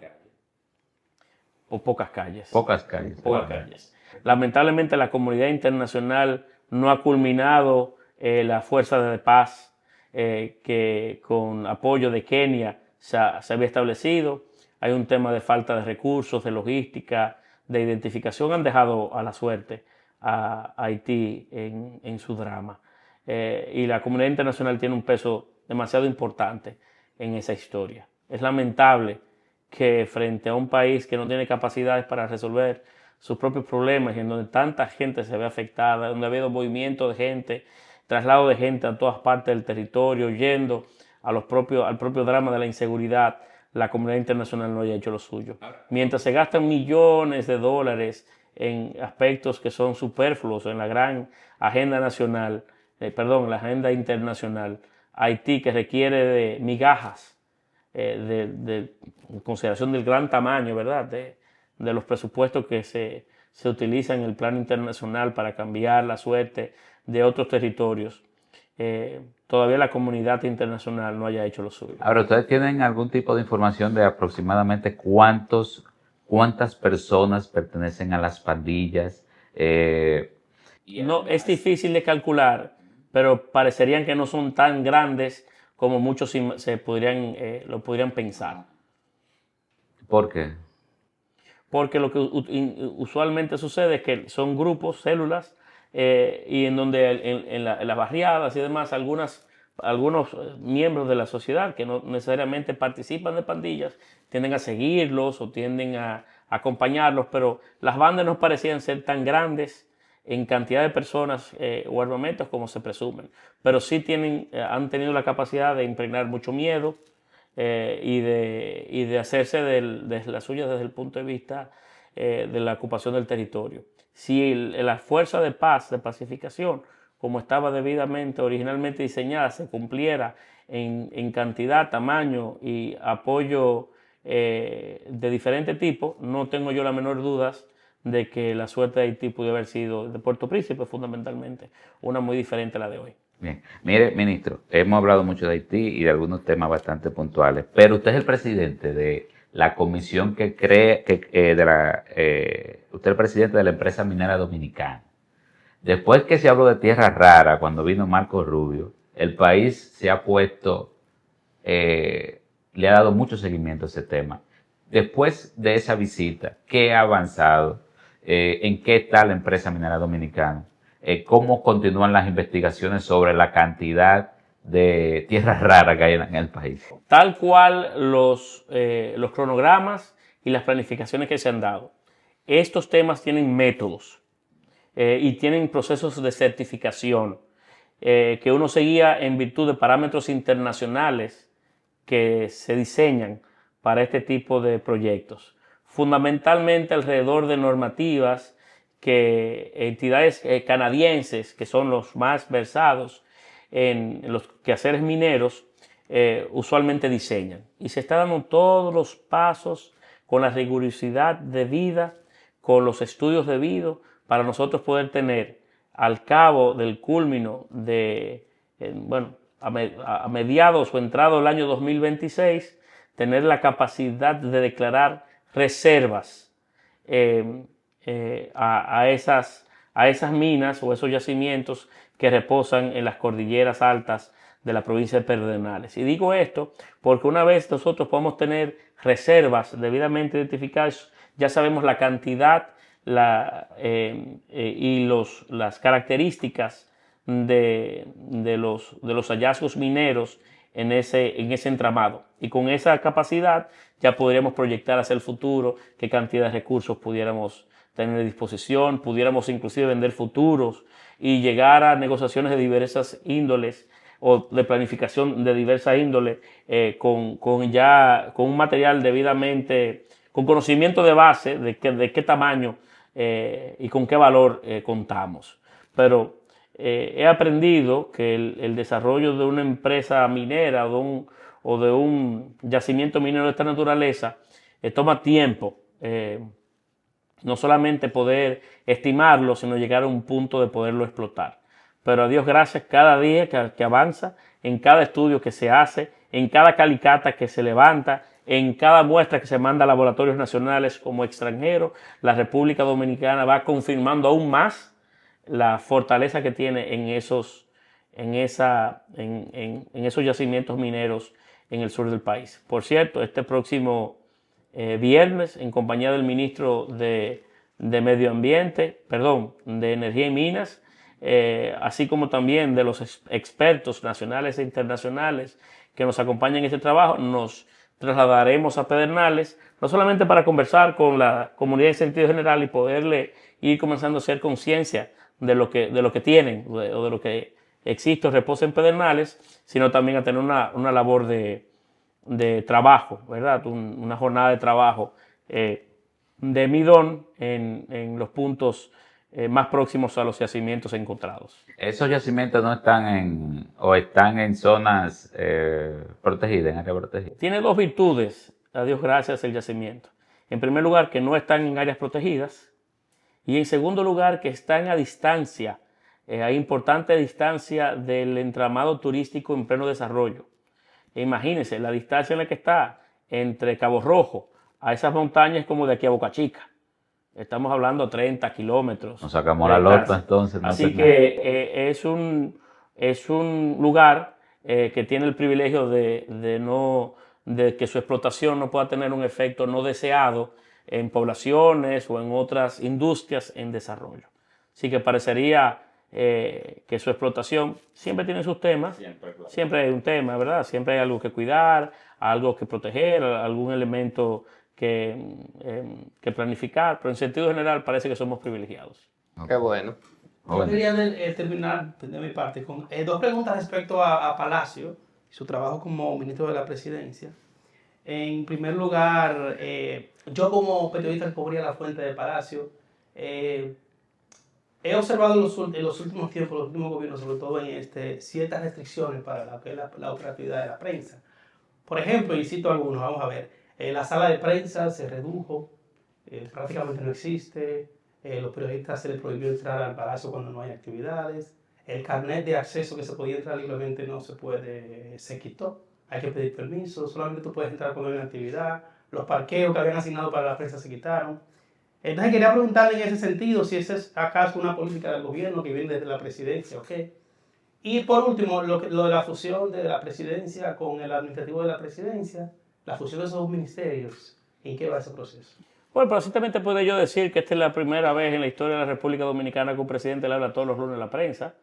O pocas calles. Pocas calles. Pocas calles. Lamentablemente la comunidad internacional no ha culminado la fuerza de paz que con apoyo de Kenia se había establecido. Hay un tema de falta de recursos, de logística, de identificación. Han dejado a la suerte a Haití en su drama. Y la comunidad internacional tiene un peso demasiado importante en esa historia. Es lamentable que frente a un país que no tiene capacidades para resolver sus propios problemas y en donde tanta gente se ve afectada, donde ha habido movimiento de gente, traslado de gente a todas partes del territorio, yendo al propio drama de la inseguridad, la comunidad internacional no haya hecho lo suyo. Mientras se gastan millones de dólares en aspectos que son superfluos en la gran agenda nacional, la agenda internacional, Haití, que requiere de migajas, de consideración del gran tamaño, ¿verdad?, de los presupuestos que se utilizan en el plano internacional para cambiar la suerte de otros territorios, todavía la comunidad internacional no haya hecho lo suyo. Ahora, ¿ustedes tienen algún tipo de información de aproximadamente cuántas personas pertenecen a las pandillas? No, es difícil de calcular, pero parecerían que no son tan grandes como muchos lo podrían pensar. ¿Por qué? Porque lo que usualmente sucede es que son grupos, células, y en donde en las barriadas y demás, algunos miembros de la sociedad que no necesariamente participan de pandillas tienden a seguirlos o tienden a acompañarlos, pero las bandas no parecían ser tan grandes en cantidad de personas o armamentos como se presumen, pero sí han tenido la capacidad de impregnar mucho miedo y de hacerse de la suya desde el punto de vista de la ocupación del territorio. Si la fuerza de paz, de pacificación, como estaba debidamente, originalmente diseñada, se cumpliera en cantidad, tamaño y apoyo de diferente tipo, no tengo yo la menor dudas de que la suerte de Haití pudo haber sido, de Puerto Príncipe fundamentalmente, una muy diferente a la de hoy. Bien, mire, ministro, hemos hablado mucho de Haití y de algunos temas bastante puntuales, pero usted es el presidente de la comisión usted es el presidente de la empresa minera dominicana. Después que se habló de tierra rara, cuando vino Marco Rubio, el país se ha puesto, le ha dado mucho seguimiento a ese tema. Después de esa visita, ¿qué ha avanzado? ¿En qué está la empresa minera dominicana? ¿Cómo continúan las investigaciones sobre la cantidad de tierras raras que hay en el país? Tal cual los cronogramas y las planificaciones que se han dado. Estos temas tienen métodos y tienen procesos de certificación que uno seguía en virtud de parámetros internacionales que se diseñan para este tipo de proyectos. Fundamentalmente alrededor de normativas que entidades canadienses, que son los más versados en los quehaceres mineros, usualmente diseñan. Y se están dando todos los pasos con la rigurosidad debida, con los estudios debidos, para nosotros poder tener al cabo del culmino de, a mediados o entrado el año 2026, tener la capacidad de declarar reservas a esas minas o esos yacimientos que reposan en las cordilleras altas de la provincia de Pedernales. Y digo esto porque una vez nosotros podamos tener reservas debidamente identificadas, ya sabemos la cantidad y las características de los hallazgos mineros en ese entramado. Y con esa capacidad ya podríamos proyectar hacia el futuro qué cantidad de recursos pudiéramos tener a disposición, pudiéramos inclusive vender futuros y llegar a negociaciones de diversas índoles o de planificación de diversas índoles con un material debidamente, con conocimiento de base de qué tamaño y con qué valor contamos. Pero he aprendido que el desarrollo de una empresa minera o de un yacimiento minero de esta naturaleza toma tiempo. No solamente poder estimarlo, sino llegar a un punto de poderlo explotar. Pero a Dios gracias, cada día que avanza, en cada estudio que se hace, en cada calicata que se levanta, en cada muestra que se manda a laboratorios nacionales como extranjeros, la República Dominicana va confirmando aún más la fortaleza que tiene en esos yacimientos mineros en el sur del país. Por cierto, este próximo viernes, en compañía del ministro de Energía y Minas, así como también de los expertos nacionales e internacionales que nos acompañan en este trabajo, nos trasladaremos a Pedernales, no solamente para conversar con la comunidad en sentido general y poderle ir comenzando a hacer conciencia de lo que tienen o de lo que existe o reposa en Pedernales, sino también a tener una labor de trabajo, ¿verdad? Una jornada de trabajo de midón en los puntos más próximos a los yacimientos encontrados. ¿Esos yacimientos no están están en zonas protegidas, en áreas protegidas? Tiene dos virtudes, a Dios gracias, el yacimiento. En primer lugar, que no están en áreas protegidas. Y en segundo lugar, que están a distancia, a importante distancia del entramado turístico en pleno desarrollo. Imagínense la distancia en la que está entre Cabo Rojo a esas montañas como de aquí a Boca Chica. Estamos hablando de 30 kilómetros. Nos sacamos la lota entonces. No Así que es un lugar que tiene el privilegio de que su explotación no pueda tener un efecto no deseado en poblaciones o en otras industrias en desarrollo. Así que parecería que su explotación siempre tiene sus temas, siempre hay un tema, ¿verdad? Siempre hay algo que cuidar, algo que proteger, algún elemento que planificar, pero en sentido general parece que somos privilegiados. Qué bueno. Yo quería terminar de mi parte con dos preguntas respecto a Palacio y su trabajo como ministro de la Presidencia. En primer lugar, yo como periodista que cubría la fuente de Palacio, he observado en los últimos tiempos, los últimos gobiernos, sobre todo en ciertas restricciones para lo que es la operatividad de la prensa. Por ejemplo, y cito algunos, vamos a ver, la sala de prensa se redujo, prácticamente no existe, los periodistas se les prohibió entrar al palacio cuando no hay actividades, el carnet de acceso que se podía entrar libremente no se puede, se quitó, hay que pedir permiso, solamente tú puedes entrar cuando hay una actividad, los parqueos que habían asignado para la prensa se quitaron. Entonces quería preguntarle en ese sentido si esa es acaso una política del gobierno que viene desde la presidencia o qué. Y por último, lo de la fusión de la presidencia con el administrativo de la presidencia, la fusión de esos dos ministerios, ¿en qué va ese proceso? Bueno, precisamente puedo yo decir que esta es la primera vez en la historia de la República Dominicana que un presidente le habla todos los lunes a la prensa,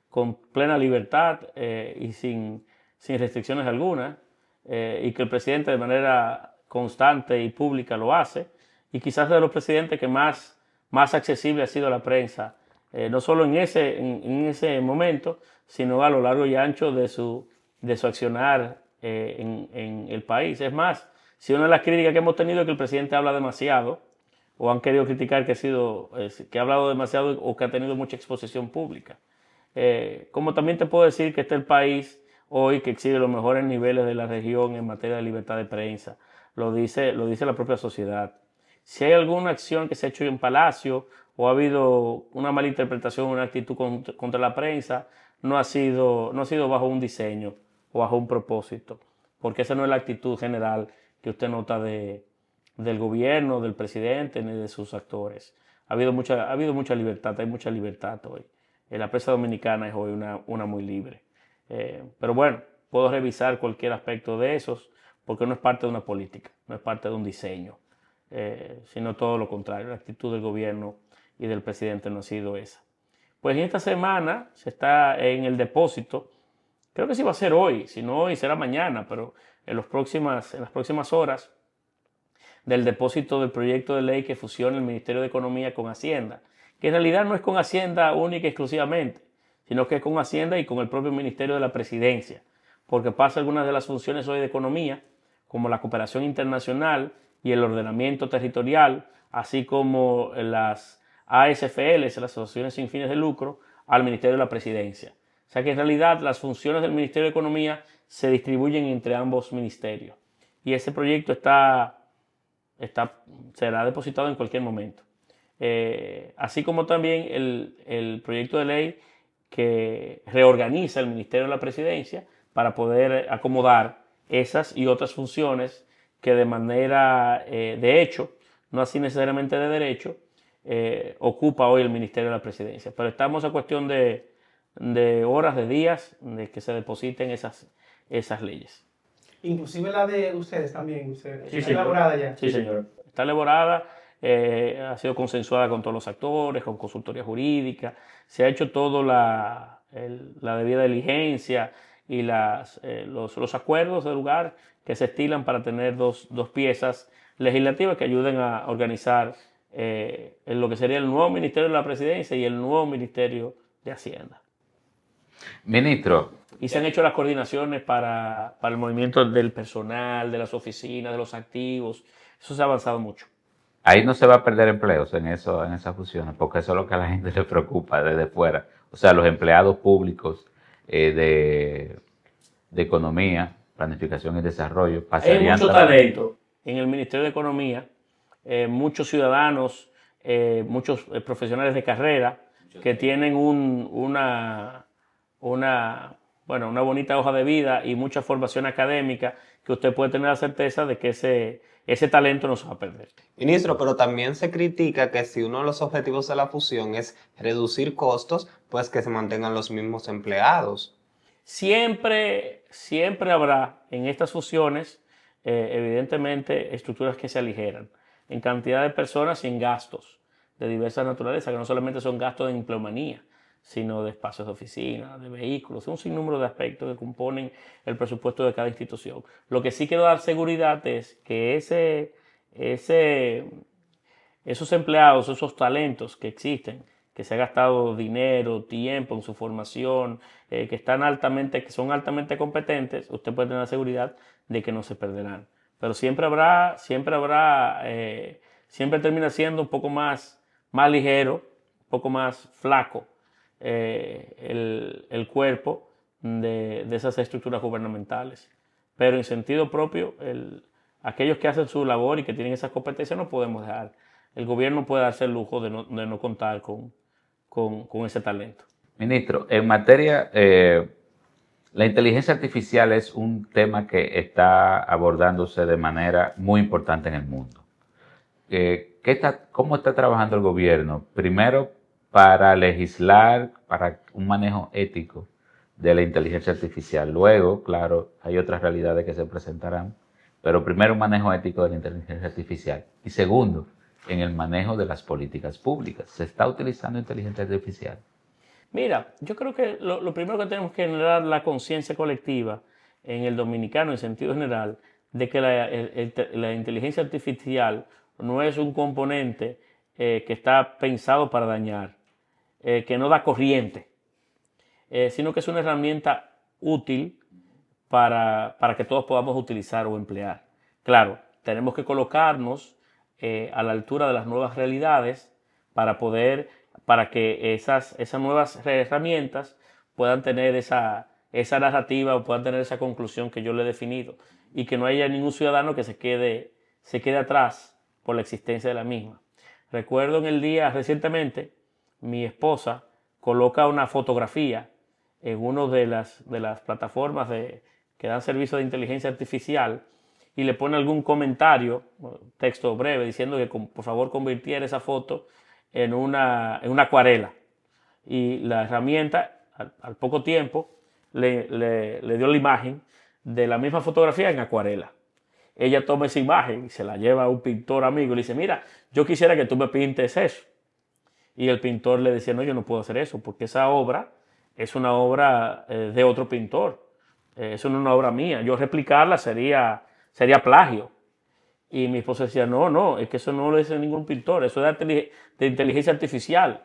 con plena libertad y sin restricciones algunas, y que el presidente de manera constante y pública lo hace, y quizás de los presidentes que más accesible ha sido a la prensa, no solo en ese momento, sino a lo largo y ancho de su accionar en el país. Es más, si una de las críticas que hemos tenido es que el presidente habla demasiado, o han querido criticar que ha hablado demasiado o que ha tenido mucha exposición pública. Como también te puedo decir que este es el país hoy que exhibe los mejores niveles de la región en materia de libertad de prensa. Lo dice la propia sociedad. Si hay alguna acción que se ha hecho en Palacio o ha habido una mala interpretación, una actitud contra la prensa, no ha sido bajo un diseño o bajo un propósito, porque esa no es la actitud general que usted nota del gobierno, del presidente ni de sus actores. Ha habido mucha libertad, hay mucha libertad hoy. La prensa dominicana es hoy una muy libre. Pero bueno, puedo revisar cualquier aspecto de esos porque no es parte de una política, no es parte de un diseño, sino todo lo contrario. La actitud del gobierno y del presidente no ha sido esa. Pues en esta semana se está en el depósito, creo que sí va a ser hoy, si no hoy será mañana, pero en las próximas horas, del depósito del proyecto de ley que fusiona el Ministerio de Economía con Hacienda, que en realidad no es con Hacienda única y exclusivamente, sino que es con Hacienda y con el propio Ministerio de la Presidencia, porque pasa algunas de las funciones hoy de economía, como la cooperación internacional y el ordenamiento territorial, así como las ASFL, las asociaciones sin fines de lucro, al Ministerio de la Presidencia. O sea que en realidad las funciones del Ministerio de Economía se distribuyen entre ambos ministerios. Y ese proyecto será depositado en cualquier momento. Así como también el proyecto de ley que reorganiza el Ministerio de la Presidencia para poder acomodar esas y otras funciones que de manera de hecho, no así necesariamente de derecho, ocupa hoy el Ministerio de la Presidencia. Pero estamos a cuestión de horas, de días, de que se depositen esas leyes. Inclusive la de ustedes también, ¿está Sí, elaborada ya? Sí, señor. Está elaborada, ha sido consensuada con todos los actores, con consultoría jurídica, se ha hecho todo la debida diligencia y los acuerdos de lugar que se estilan para tener dos piezas legislativas que ayuden a organizar en lo que sería el nuevo Ministerio de la Presidencia y el nuevo Ministerio de Hacienda. Ministro. Y se han hecho las coordinaciones para el movimiento del personal, de las oficinas, de los activos. Eso se ha avanzado mucho. Ahí no se va a perder empleos en esas fusiones, porque eso es lo que a la gente le preocupa desde fuera. O sea, los empleados públicos de economía, planificación y desarrollo pasarían. Hay mucho talento en el Ministerio de Economía, muchos ciudadanos, muchos profesionales de carrera que tienen una bonita hoja de vida y mucha formación académica que usted puede tener la certeza de que ese talento no se va a perder. Ministro, pero también se critica que si uno de los objetivos de la fusión es reducir costos, pues que se mantengan los mismos empleados. Siempre habrá en estas fusiones, evidentemente, estructuras que se aligeran en cantidad de personas y en gastos de diversas naturalezas, que no solamente son gastos de empleomanía, sino de espacios de oficina, de vehículos, un sinnúmero de aspectos que componen el presupuesto de cada institución. Lo que sí quiero dar seguridad es que esos empleados, esos talentos que existen, que se ha gastado dinero, tiempo en su formación, que son altamente competentes, usted puede tener la seguridad de que no se perderán. pero siempre termina siendo un poco más ligero, un poco más flaco el cuerpo de esas estructuras gubernamentales. Pero en sentido propio, aquellos que hacen su labor y que tienen esas competencias no podemos dejar. El gobierno puede darse el lujo de no contar con ese talento. Ministro, en materia, la inteligencia artificial es un tema que está abordándose de manera muy importante en el mundo. ¿Cómo está trabajando el gobierno? Primero, para legislar, para un manejo ético de la inteligencia artificial. Luego, claro, hay otras realidades que se presentarán, pero primero un manejo ético de la inteligencia artificial. Y segundo, en el manejo de las políticas públicas. ¿Se está utilizando inteligencia artificial? Mira, yo creo que lo primero que tenemos que generar la conciencia colectiva en el dominicano en sentido general de que la inteligencia artificial no es un componente que está pensado para dañar, que no da corriente, sino que es una herramienta útil para que todos podamos utilizar o emplear. Claro, tenemos que colocarnos a la altura de las nuevas realidades para que esas nuevas herramientas puedan tener esa narrativa o puedan tener esa conclusión que yo le he definido y que no haya ningún ciudadano que se quede atrás por la existencia de la misma. Recuerdo recientemente, mi esposa coloca una fotografía en una de las plataformas que dan servicio de inteligencia artificial y le pone algún comentario, texto breve, diciendo que por favor convirtiera esa foto en una acuarela. Y la herramienta, al poco tiempo, le dio la imagen de la misma fotografía en acuarela. Ella toma esa imagen y se la lleva a un pintor amigo y le dice, mira, yo quisiera que tú me pintes eso. Y el pintor le decía, no, yo no puedo hacer eso, porque esa obra es una obra de otro pintor. Eso no es una obra mía. Yo replicarla sería plagio. Y mi esposa decía, no, es que eso no lo dice ningún pintor, eso es de inteligencia artificial.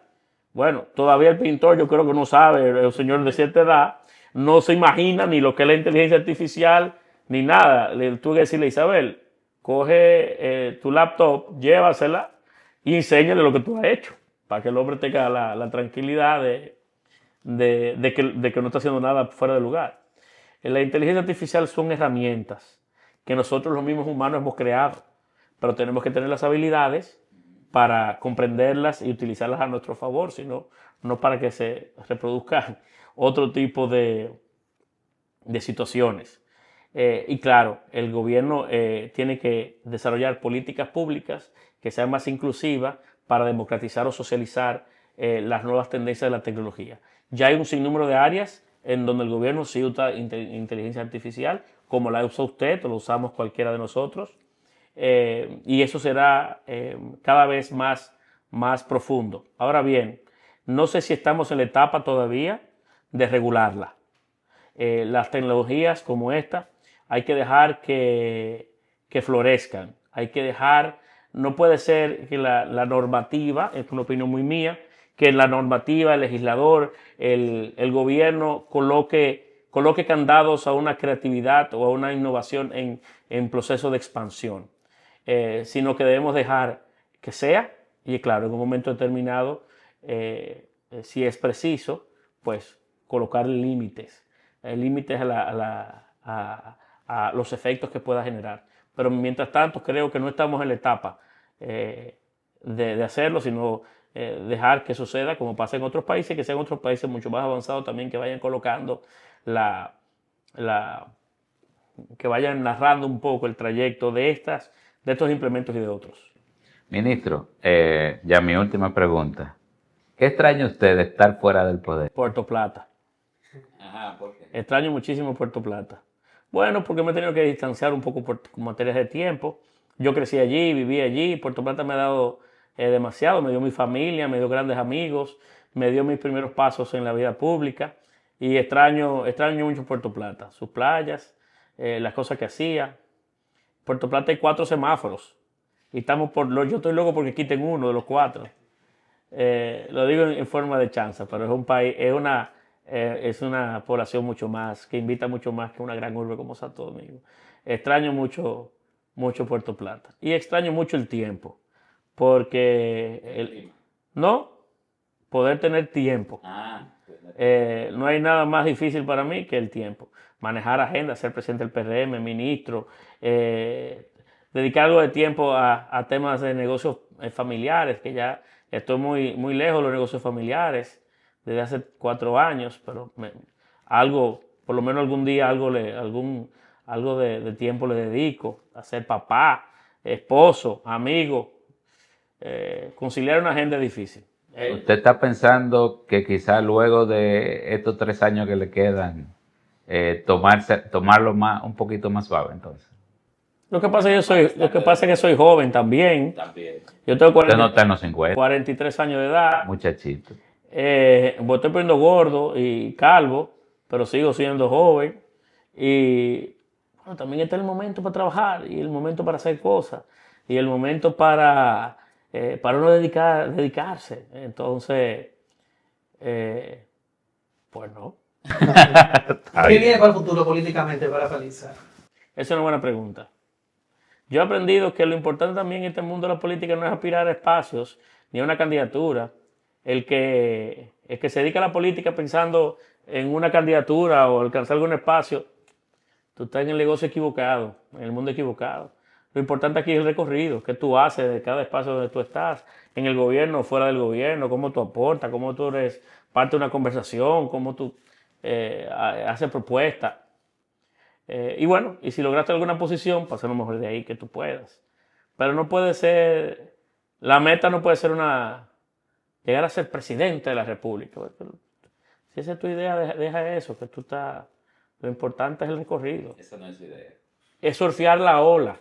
Bueno, todavía el pintor yo creo que no sabe, el señor de cierta edad, no se imagina ni lo que es la inteligencia artificial, ni nada. Le tuve que decirle, Isabel, coge tu laptop, llévasela y enséñale lo que tú has hecho, para que el hombre tenga la tranquilidad de que no está haciendo nada fuera de lugar. La inteligencia artificial son herramientas que nosotros los mismos humanos hemos creado, pero tenemos que tener las habilidades para comprenderlas y utilizarlas a nuestro favor, sino no para que se reproduzcan otro tipo de situaciones. Y claro, el gobierno tiene que desarrollar políticas públicas que sean más inclusivas para democratizar o socializar las nuevas tendencias de la tecnología. Ya hay un sinnúmero de áreas en donde el gobierno sí usa inteligencia artificial, como la usa usted o lo usamos cualquiera de nosotros, y eso será cada vez más profundo. Ahora bien, no sé si estamos en la etapa todavía de regularla. Las tecnologías como esta hay que dejar que florezcan, no puede ser que la normativa, es una opinión muy mía, que la normativa, el legislador, el gobierno coloque candados a una creatividad o a una innovación en proceso de expansión, sino que debemos dejar que sea, y claro, en un momento determinado, si es preciso, pues colocar límites a los efectos que pueda generar. Pero mientras tanto creo que no estamos en la etapa de hacerlo, sino dejar que suceda como pasa en otros países, que sean otros países mucho más avanzados también que vayan colocando que vayan narrando un poco el trayecto de estos implementos y de otros. Ministro, ya mi última pregunta. ¿Qué extraña usted de estar fuera del poder? Puerto Plata. Ajá, ¿por qué? Extraño muchísimo Puerto Plata. Bueno, porque me he tenido que distanciar un poco por materias de tiempo. Yo crecí allí, viví allí. Puerto Plata me ha dado demasiado. Me dio mi familia, me dio grandes amigos, me dio mis primeros pasos en la vida pública. Y extraño mucho Puerto Plata. Sus playas, las cosas que hacía. Puerto Plata hay 4 semáforos. Y yo estoy loco porque quiten uno de los 4. Lo digo en forma de chanza, pero es un país, es una población mucho más, que invita mucho más que una gran urbe como Santo Domingo. Extraño mucho mucho Puerto Plata. Y extraño mucho el tiempo, porque no, poder tener tiempo. No hay nada más difícil para mí que el tiempo. Manejar agenda, ser presidente del PRM, ministro, dedicar algo de tiempo a temas de negocios familiares, que ya estoy muy lejos de los negocios familiares desde hace 4 años, pero algo, por lo menos algún día, algo de tiempo le dedico a ser papá, esposo, amigo. Conciliar una agenda es difícil. ¿Usted está pensando que quizá luego de estos 3 años que le quedan, tomarlo un poquito más suave entonces? Lo que pasa es que soy joven también. Yo tengo Usted no está en los 50. 43 años de edad. Muchachito. Pues estoy poniendo gordo y calvo, pero sigo siendo joven. Y bueno, también está el momento para trabajar y el momento para hacer cosas y el momento para uno dedicarse. Entonces, pues no. ¿Qué viene para el futuro políticamente para Paliza? Esa es una buena pregunta. Yo he aprendido que lo importante también en este mundo de la política no es aspirar a espacios ni a una candidatura. El que se dedica a la política pensando en una candidatura o alcanzar algún espacio, tú estás en el negocio equivocado, en el mundo equivocado. Lo importante aquí es el recorrido, qué tú haces de cada espacio donde tú estás, en el gobierno o fuera del gobierno, cómo tú aportas, cómo tú eres parte de una conversación, cómo tú haces propuestas. Y bueno, y si lograste alguna posición, pasa lo mejor de ahí que tú puedas. Pero no puede ser, la meta no puede ser llegar a ser presidente de la República. Si esa es tu idea, deja eso, que tú estás, lo importante es el recorrido. Esa no es su idea. Es surfear la ola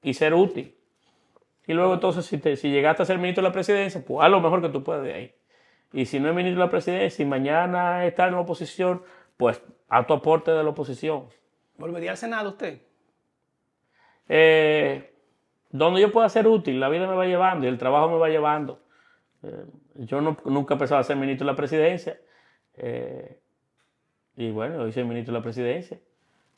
y ser útil. Y luego entonces, si llegaste a ser ministro de la presidencia, pues haz lo mejor que tú puedas de ahí. Y si no es ministro de la presidencia, y mañana está en la oposición, pues haz tu aporte de la oposición. ¿Volvería al Senado usted? Donde yo pueda ser útil, la vida me va llevando y el trabajo me va llevando. Yo nunca he pensado ser ministro de la presidencia. Y bueno, hoy soy ministro de la presidencia.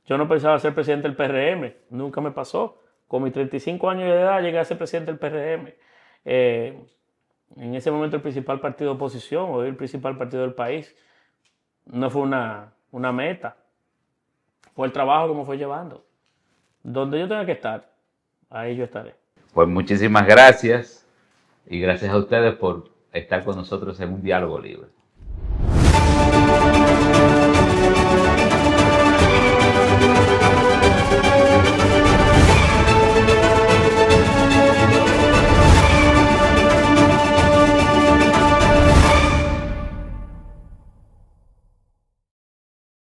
Yo no pensaba ser presidente del PRM, nunca me pasó. Con mis 35 años de edad llegué a ser presidente del PRM. En ese momento el principal partido de oposición, hoy el principal partido del país. No fue una meta, fue el trabajo que me fue llevando. Donde yo tenga que estar, ahí yo estaré. Pues muchísimas gracias y gracias a ustedes por estar con nosotros en un diálogo libre.